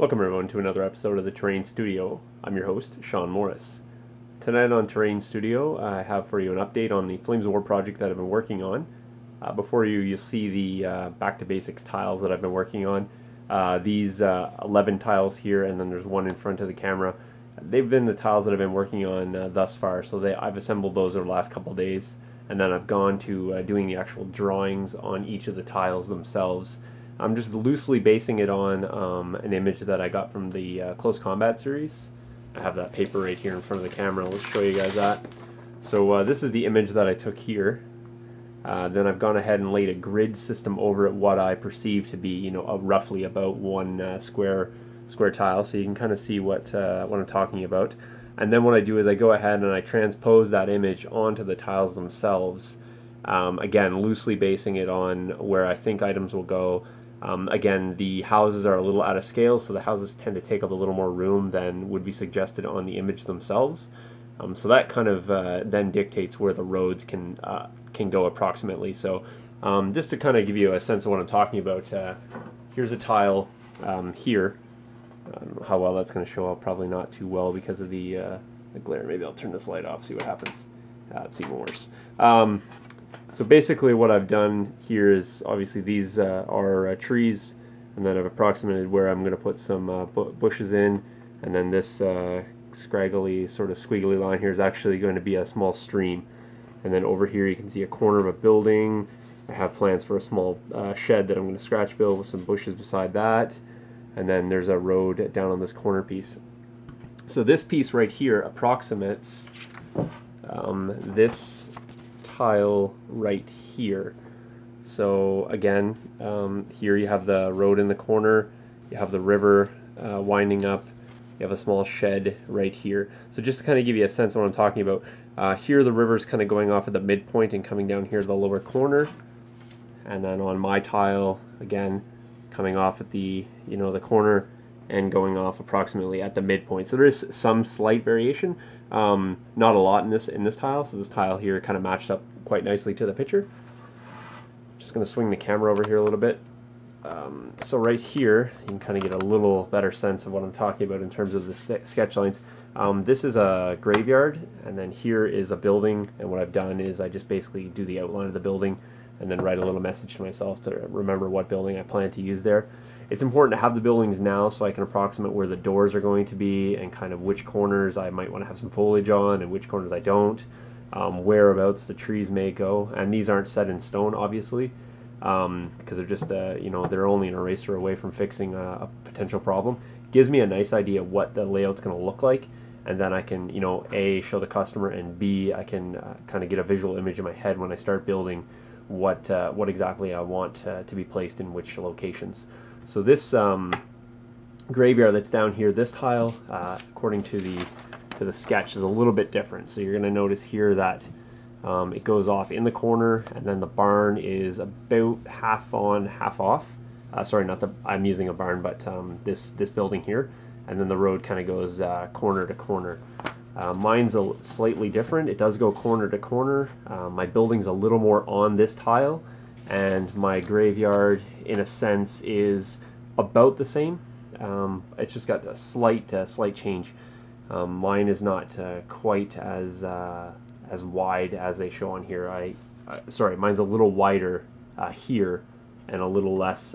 Welcome everyone to another episode of the Terrain Studio. I'm your host, Sean Morris. Tonight on Terrain Studio, I have for you an update on the Flames of War project that I've been working on. Before you'll see the Back to Basics tiles that I've been working on. These 11 tiles here, and then there's one in front of the camera. They've been the tiles that I've been working on thus far, so I've assembled those over the last couple days, and then I've gone to doing the actual drawings on each of the tiles themselves. I'm just loosely basing it on an image that I got from the Close Combat series. I have that paper right here in front of the camera. Let's show you guys that. So this is the image that I took here. Then I've gone ahead and laid a grid system over it, what I perceive to be, roughly about one square tile, so you can kind of see what I'm talking about. And then what I do is I go ahead and I transpose that image onto the tiles themselves. Again, loosely basing it on where I think items will go. Again, the houses are a little out of scale, so the houses tend to take up a little more room than would be suggested on the image themselves. So that kind of then dictates where the roads can go approximately. So just to kind of give you a sense of what I'm talking about, here's a tile here. I don't know how well that's going to show up. Probably not too well because of the glare. Maybe I'll turn this light off, see what happens. It's even worse. So basically what I've done here is, obviously these are trees, and then I've approximated where I'm going to put some bushes in, and then this scraggly sort of squiggly line here is actually going to be a small stream. And then over here you can see a corner of a building. I have plans for a small shed that I'm going to scratch build with some bushes beside that, and then there's a road down on this corner piece. So this piece right here approximates this tile right here. So again, here you have the road in the corner, you have the river winding up, you have a small shed right here. So just to kind of give you a sense of what I'm talking about, here the river's kind of going off at the midpoint and coming down here to the lower corner, and then on my tile, again, coming off at the the corner and going off approximately at the midpoint. So there is some slight variation, not a lot in this tile. So this tile here kind of matched up quite nicely to the picture. Just going to swing the camera over here a little bit. So right here, you can kind of get a little better sense of what I'm talking about in terms of the sketch lines. This is a graveyard, and then here is a building, and what I've done is I just basically do the outline of the building and then write a little message to myself to remember what building I plan to use there. It's important to have the buildings now so I can approximate where the doors are going to be and kind of which corners I might want to have some foliage on and which corners I don't, whereabouts the trees may go. And these aren't set in stone, obviously, because they're just, they're only an eraser away from fixing a potential problem. It gives me a nice idea what the layout's going to look like, and then I can, A, show the customer, and B, I can kind of get a visual image in my head when I start building what exactly I want to be placed in which locations. So this graveyard that's down here, this tile, according to the sketch, is a little bit different. So you're going to notice here that it goes off in the corner, and then the barn is about half on, half off. Sorry, not the, I'm using a barn, but this building here, and then the road kind of goes corner to corner. Mine's slightly different. It does go corner to corner. My building's a little more on this tile, and my graveyard, in a sense, is about the same. It's just got a slight change. Mine is not quite as wide as they show on here. Sorry, mine's a little wider here and a little less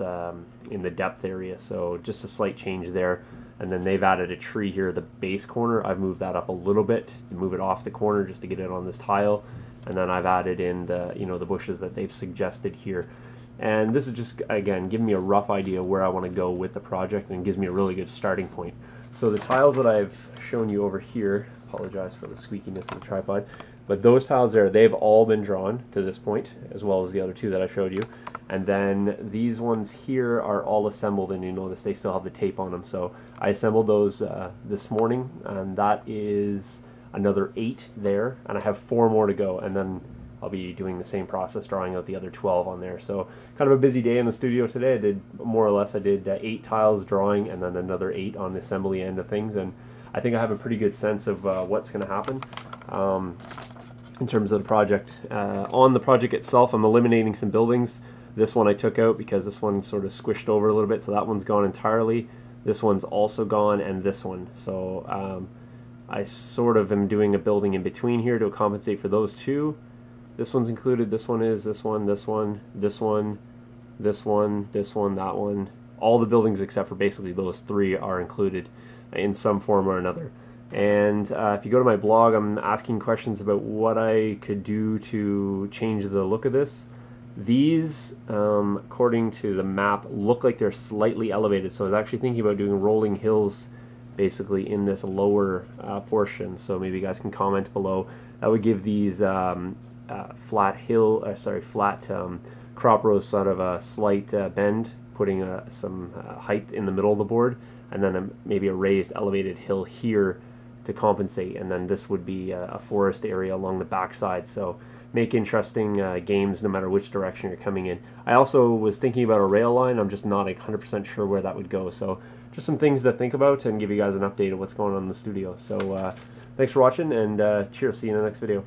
in the depth area. So just a slight change there. And then they've added a tree here at the base corner. I've moved that up a little bit to move it off the corner just to get it on this tile. And then I've added in the the bushes that they've suggested here. And this is just, again, giving me a rough idea where I want to go with the project, and gives me a really good starting point. So the tiles that I've shown you over here, apologize for the squeakiness of the tripod, but those tiles there, they've all been drawn to this point, as well as the other two that I showed you. And then these ones here are all assembled, and you notice they still have the tape on them. So I assembled those this morning, and that is another 8 there, and I have 4 more to go, and then I'll be doing the same process, drawing out the other 12 on there. So kind of a busy day in the studio today. I did more or less, 8 tiles drawing, and then another 8 on the assembly end of things, and I think I have a pretty good sense of what's going to happen in terms of the project. On the project itself, I'm eliminating some buildings. This one I took out because this one sort of squished over a little bit, so that one's gone entirely. This one's also gone, and this one. So I sort of am doing a building in between here to compensate for those two. This one's included, this one is, this one, this one, this one, this one, this one, that one. All the buildings except for basically those three are included in some form or another. And if you go to my blog, I'm asking questions about what I could do to change the look of this. These, according to the map, look like they're slightly elevated, so I was actually thinking about doing rolling hills basically in this lower portion. So maybe you guys can comment below. That would give these flat crop rows sort of a slight bend, putting some height in the middle of the board, and then maybe a raised elevated hill here to compensate, and then this would be a forest area along the backside. So make interesting games no matter which direction you're coming in. I also was thinking about a rail line. I'm just not 100% sure where that would go. So just some things to think about and give you guys an update of what's going on in the studio. So thanks for watching, and cheers. See you in the next video.